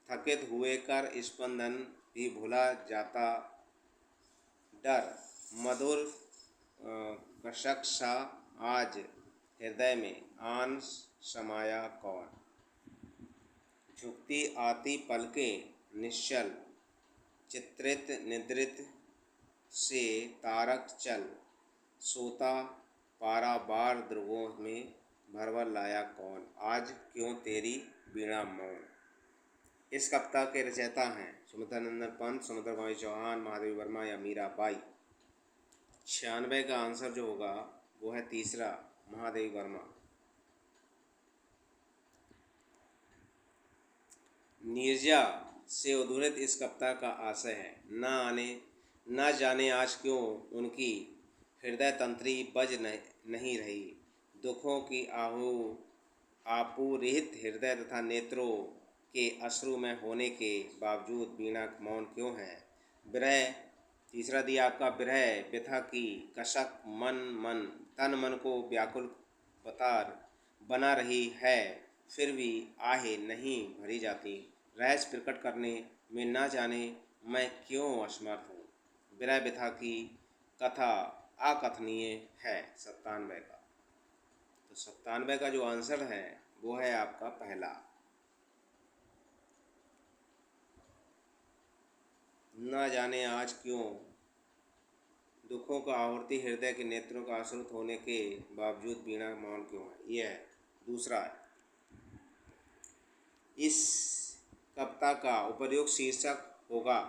Speaker 1: थकित हुए कर स्पंदन भी भुला जाता डर, मधुर कशक सा आज हृदय में आन समाया कौन, झुकती आती पलकें निश्चल, चित्रित निद्रित से तारक चल, सोता पारावार ध्रुवों में भरवर लाया कौन, आज क्यों तेरी वीणा मौन। इस कविता के रचयिता हैं सुमित्रा नंदन पंत, सुमित्रा बाई चौहान, महादेवी वर्मा, या मीराबाई। 96 का आंसर जो होगा वो है तीसरा, महादेवी वर्मा। नीरजा से उद्धृत इस कविता का आशय है, न जाने आज क्यों उनकी हृदय तंत्री बज नहीं रही, दुखों की आपूरित हृदय तथा नेत्रों के अश्रु में होने के बावजूद वीणा मौन क्यों है। विरह, तीसरा दिया आपका, विरह व्यथा की कशक मन तन मन को व्याकुल बना रही है, फिर भी आहे नहीं भरी जाती, रहस्य प्रकट करने में न जाने मैं क्यों असमर्थ हूँ। विरह व्यथा की कथा अकथनीय है। 97 का। तो 97 का जो आंसर है वो है आपका पहला। न जाने आज क्यों दुखों का आवर्ती हृदय के नेत्रों का आश्रित होने के बावजूद वीणा मौन क्यों है, यह है दूसरा है। इस कविता का उपयुक्त शीर्षक होगा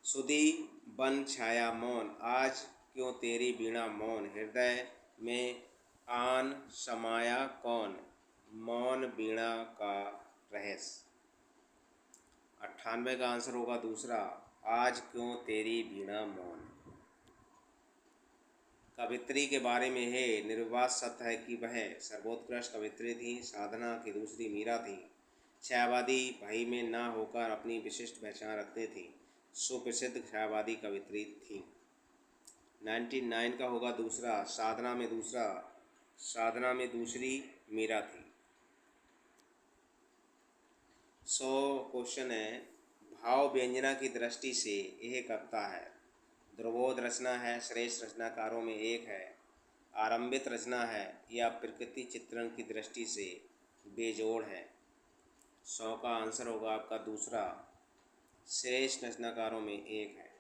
Speaker 1: सुधि बन छाया मौन, आज क्यों तेरी वीणा मौन, हृदय में आन समाया कौन, मौन वीणा का रहस्य। 98 का आंसर होगा दूसरा, आज क्यों तेरी वीणा मौन। कवित्री के बारे में है निर्विवाद सत्य है कि वह सर्वोत्कृष्ट कवित्री थी। साधना की दूसरी मीरा थी। छायावादी भय में न होकर अपनी विशिष्ट पहचान रखती थी। सुप्रसिद्ध छायावादी कवित्री थी। 99 का होगा दूसरा, साधना में दूसरी मीरा थी। 100 क्वेश्चन है। भाव व्यंजना की दृष्टि से यह करता है। ध्रुवोद रचना है, श्रेष्ठ रचनाकारों में एक है। आरंभित रचना है या प्रकृति चित्रण की दृष्टि से बेजोड़ है। 100 का आंसर होगा आपका दूसरा, श्रेष्ठ रचनाकारों में एक है।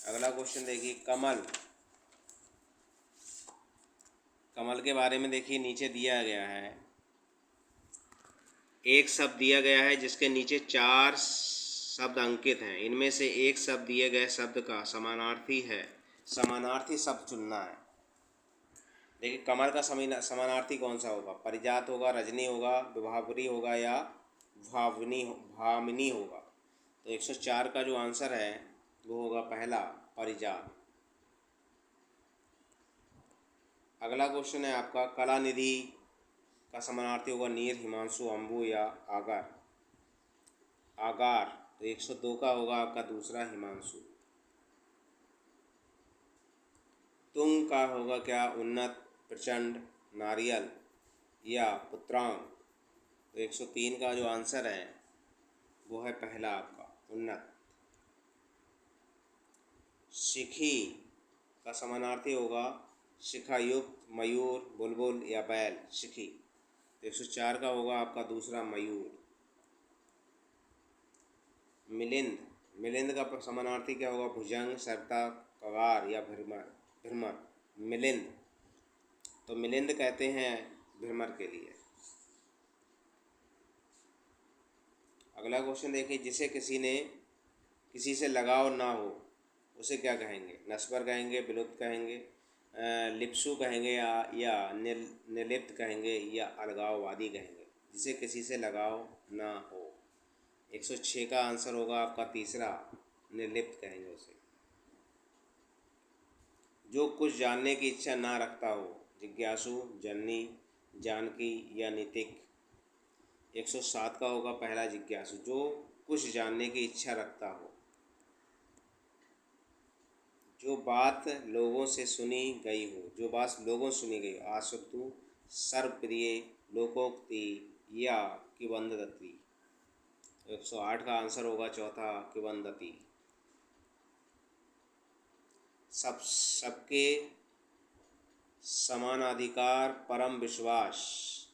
Speaker 1: अगला क्वेश्चन देखिए, कमल के बारे में देखिए, नीचे दिया गया है। एक शब्द दिया गया है जिसके नीचे 4 शब्द अंकित हैं। इनमें से एक शब्द दिए गए शब्द का समानार्थी है। समानार्थी शब्द चुनना है। देखिए कमल का समानार्थी कौन सा होगा? परिजात होगा, रजनी होगा, विभावरी होगा या भामिनी होगा। तो 104 का जो आंसर है वो होगा पहला, परिजात। अगला क्वेश्चन है आपका, कलानिधि का समानार्थी होगा नीर, हिमांशु, अम्बु या आगार। तो 102 का होगा आपका दूसरा, हिमांशु। तुंग का होगा क्या? उन्नत, प्रचंड, नारियल या पुत्रांग। तो 103 का जो आंसर है वो है पहला आपका, उन्नत। शिखी का समानार्थी होगा शिखायुक्त, मयूर, बुलबुल या बैल। शिखी। तो 104 का होगा आपका दूसरा, मयूर। मिलिंद का समानार्थी क्या होगा? भुजंग, सरता, कगार या भ्रमर। मिलिंद। तो मिलिंद कहते हैं भ्रमर के लिए। अगला क्वेश्चन देखिए, जिसे किसी से लगाव ना हो उसे क्या कहेंगे? नस्वर कहेंगे, विलुप्त कहेंगे, लिप्सु कहेंगे या निर्लिप्त कहेंगे या अलगाववादी कहेंगे। जिसे किसी से लगाव ना हो। 106 का आंसर होगा आपका तीसरा, निर्लिप्त कहेंगे उसे। जो कुछ जानने की इच्छा ना रखता हो। जिज्ञासु, जननी, जानकी या नीतिक। 107 का होगा पहला, जिज्ञासु, जो कुछ जानने की इच्छा रखता हो। जो बात लोगों से सुनी गई हो। आसुतु, सर्वप्रिय, लोकोक्ति या किंवदंती। 108 का आंसर होगा चौथा, किंवदंती। सबके समान अधिकार, परम विश्वास।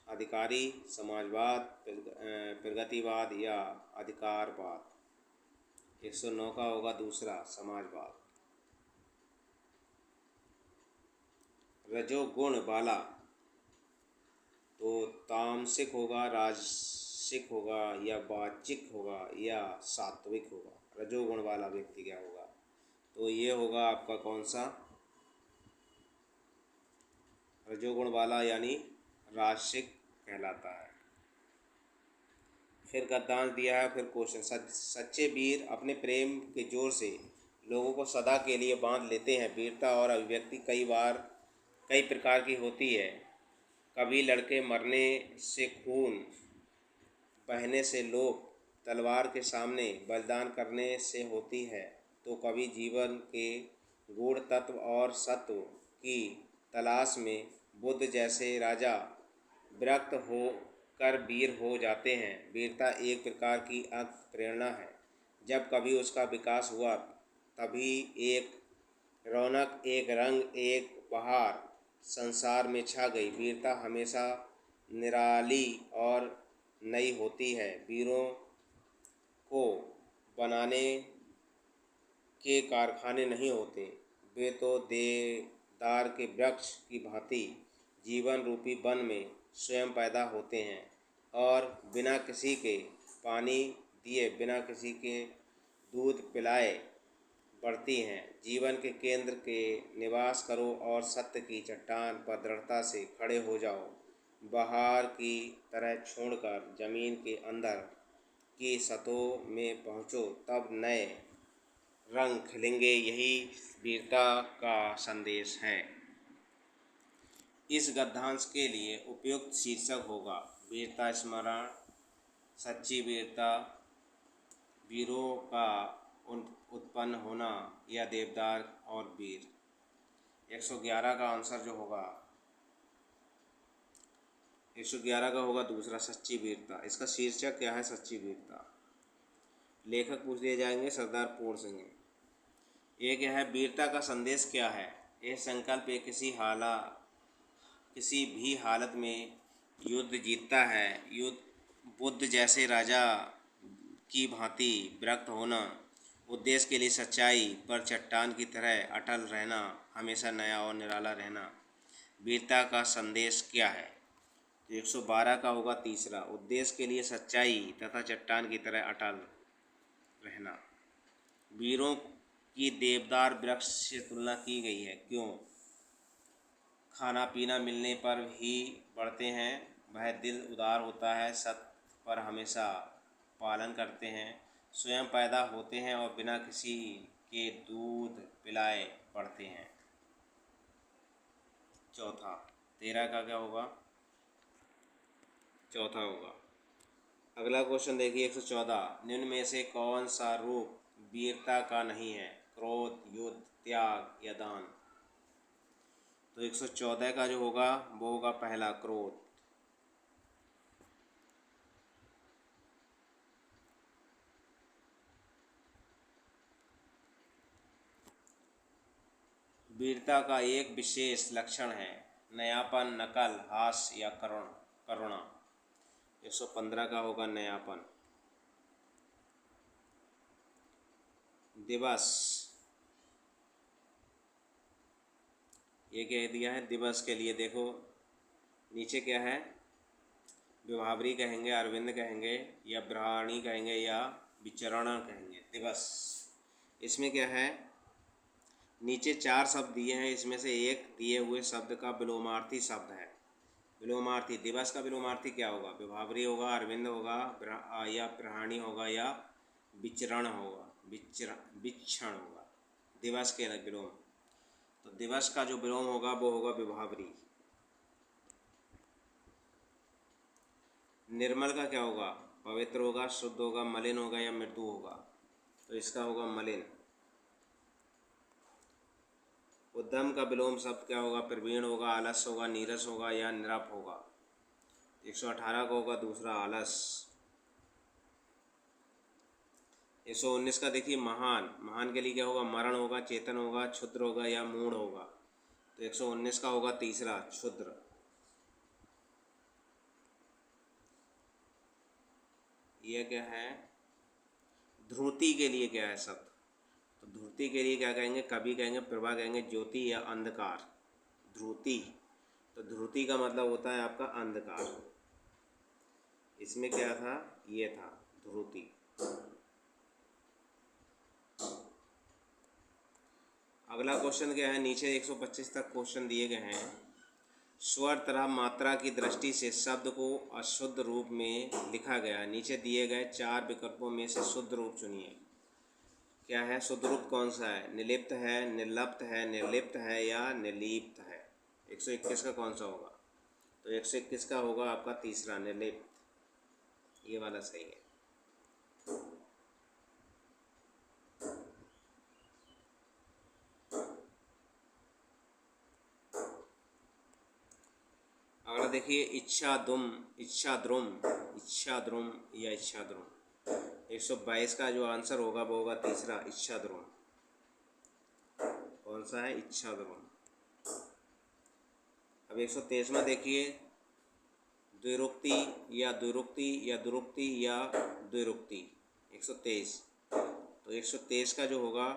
Speaker 1: अधिकारी, समाजवाद, प्रगतिवाद या अधिकारवाद। 109 का होगा दूसरा, समाजवाद। रजोगुण वाला तो तामसिक होगा, राजसिक होगा या वाचिक होगा या सात्विक होगा। रजोगुण वाला व्यक्ति क्या होगा? तो ये होगा आपका कौन सा? रजोगुण वाला यानी राजसिक कहलाता है। फिर गद्यांश दिया है। फिर क्वेश्चन, सच्चे वीर अपने प्रेम के जोर से लोगों को सदा के लिए बांध लेते हैं। वीरता और अभिव्यक्ति कई प्रकार की होती है। कभी लड़के मरने से, खून बहने से, लोग तलवार के सामने बलिदान करने से होती है, तो कभी जीवन के गूढ़ तत्व और सत्व की तलाश में बुद्ध जैसे राजा विरक्त हो कर वीर हो जाते हैं। वीरता एक प्रकार की प्रेरणा है। जब कभी उसका विकास हुआ तभी एक रौनक, एक रंग, एक बहार संसार में छा गई। वीरता हमेशा निराली और नई होती है। वीरों को बनाने के कारखाने नहीं होते, वे तो देवदार के वृक्ष की भांति जीवन रूपी वन में स्वयं पैदा होते हैं और बिना किसी के पानी दिए, बिना किसी के दूध पिलाए बढ़ती हैं। जीवन के केंद्र के निवास करो और सत्य की चट्टान पर दृढ़ता से खड़े हो जाओ। बहार की तरह छोड़कर जमीन के अंदर की सतहों में पहुँचो, तब नए रंग खिलेंगे, यही वीरता का संदेश है। इस गद्यांश के लिए उपयुक्त शीर्षक होगा वीरता स्मरण, सच्ची वीरता, वीरों का उत्पन्न होना या देवदार और वीर। 111 का आंसर जो होगा 111 का होगा दूसरा, सच्ची वीरता। इसका शीर्षक क्या है? सच्ची वीरता। लेखक पूछ लिए जाएंगे सरदार पूर्ण सिंह। ये क्या है? वीरता का संदेश क्या है? यह संकल्प एक किसी भी हालत में युद्ध जीतता है। युद्ध बुद्ध जैसे राजा की भांति विरक्त होना, उद्देश्य के लिए सच्चाई पर चट्टान की तरह अटल रहना, हमेशा नया और निराला रहना। वीरता का संदेश क्या है? तो 112 का होगा तीसरा, उद्देश्य के लिए सच्चाई तथा चट्टान की तरह अटल रहना। वीरों की देवदार वृक्ष से तुलना की गई है, क्यों? खाना पीना मिलने पर ही बढ़ते हैं, वह दिल उदार होता है, सत्य पर हमेशा पालन करते हैं, स्वयं पैदा होते हैं और बिना किसी के दूध पिलाए बढ़ते हैं। चौथा 13 का क्या होगा? चौथा होगा। अगला क्वेश्चन देखिए 114, निम्न में से कौन सा रूप वीरता का नहीं है? क्रोध, युद्ध, त्याग या दान। तो 114 का जो होगा वो होगा पहला, क्रोध। वीरता का एक विशेष लक्षण है नयापन, नकल, हास्य या करुणा। 115 का होगा नयापन। दिवस, ये क्या दिया है? दिवस के लिए देखो नीचे क्या है? विभावरी कहेंगे, अरविंद कहेंगे या ब्रहाणी कहेंगे या विचरण कहेंगे। दिवस, इसमें क्या है? नीचे 4 शब्द दिए हैं, इसमें से एक दिए हुए शब्द का विलोमार्थी शब्द है। विलोमार्थी, दिवस का विलोमार्थी क्या होगा? विभावरी होगा, अरविंद होगा या ब्रहाणी होगा या विचरण होगा, विक्षण होगा। दिवस के विलोम, तो दिवस का जो विलोम होगा वो होगा विभावरी। निर्मल का क्या होगा? पवित्र होगा, शुद्ध होगा, मलिन होगा या मृदु होगा। तो इसका होगा मलिन। उद्यम का विलोम शब्द क्या होगा? प्रवीण होगा, आलस होगा, नीरस होगा या निरप होगा। 118 का होगा दूसरा, आलस। 119 का देखिए महान, महान के लिए क्या होगा? मरण होगा, चेतन होगा, क्षुद्र होगा या मूढ़ होगा। तो 119 का होगा तीसरा, क्षुद्र। यह क्या है? ध्रुति के लिए क्या है शब्द? तो ध्रुति के लिए क्या कहेंगे? कभी कहेंगे, प्रभा कहेंगे, ज्योति या अंधकार। ध्रुति, तो ध्रुति का मतलब होता है आपका अंधकार। इसमें क्या था? ये था ध्रुति। अगला क्वेश्चन क्या है? नीचे 125 तक क्वेश्चन दिए गए हैं। स्वर तथा मात्रा की दृष्टि से शब्द को अशुद्ध रूप में लिखा गया। नीचे दिए गए 4 विकल्पों में से शुद्ध रूप चुनिए। क्या है शुद्ध रूप? कौन सा है? निलिप्त है, निर्लप्त है, निर्लिप्त है या निर्लिप्त है। 121 का कौन सा होगा? तो 121 का होगा आपका तीसरा, निर्लिप्त। ये वाला सही है। अगला देखिए इच्छाद्रुम, इच्छाद्रुम, इच्छाद्रुम या इच्छाद्रुम। 122 का जो आंसर होगा वो होगा तीसरा, इच्छाद्रुम। कौन सा है? इच्छाद्रुम। अब 123 में देखिए द्विरुक्ति या द्विरुक्ति या दुरुक्ति या द्विरुक्ति। 123, तो 123 का जो होगा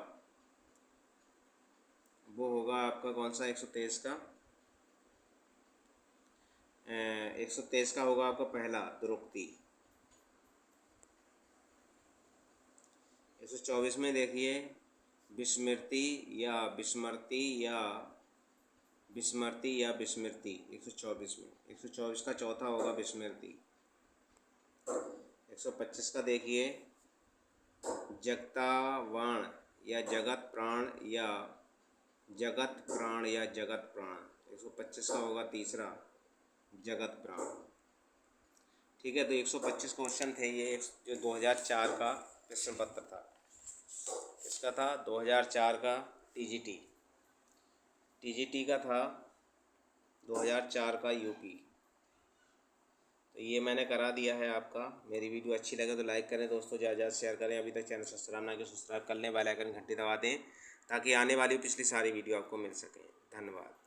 Speaker 1: वो होगा आपका कौन सा? 123 का 123 का होगा आपका पहला, द्विरुक्ति। 124 में देखिए विस्मृति या विस्मृति या विस्मृति या विस्मृति। 124 में 124 का चौथा होगा विस्मृति। 125 का देखिए जगतावाण या जगत प्राण या जगत प्राण या जगत प्राण। 125 का होगा तीसरा जगत प्राण। ठीक है, तो 125 क्वेश्चन थे ये जो 2004 का प्रश्न पत्र था। इसका था 2004 का टीजीटी का था 2004 का यूपी। तो ये मैंने करा दिया है आपका। मेरी वीडियो अच्छी लगे तो लाइक करें दोस्तों, ज़्यादा ज़्यादा शेयर करें। अभी तक चैनल सब्सक्राइब ना किया सब्सक्राइब कर लें, बेल आइकन घंटी दबा दें ताकि आने वाली पिछली सारी वीडियो आपको मिल सकें। धन्यवाद।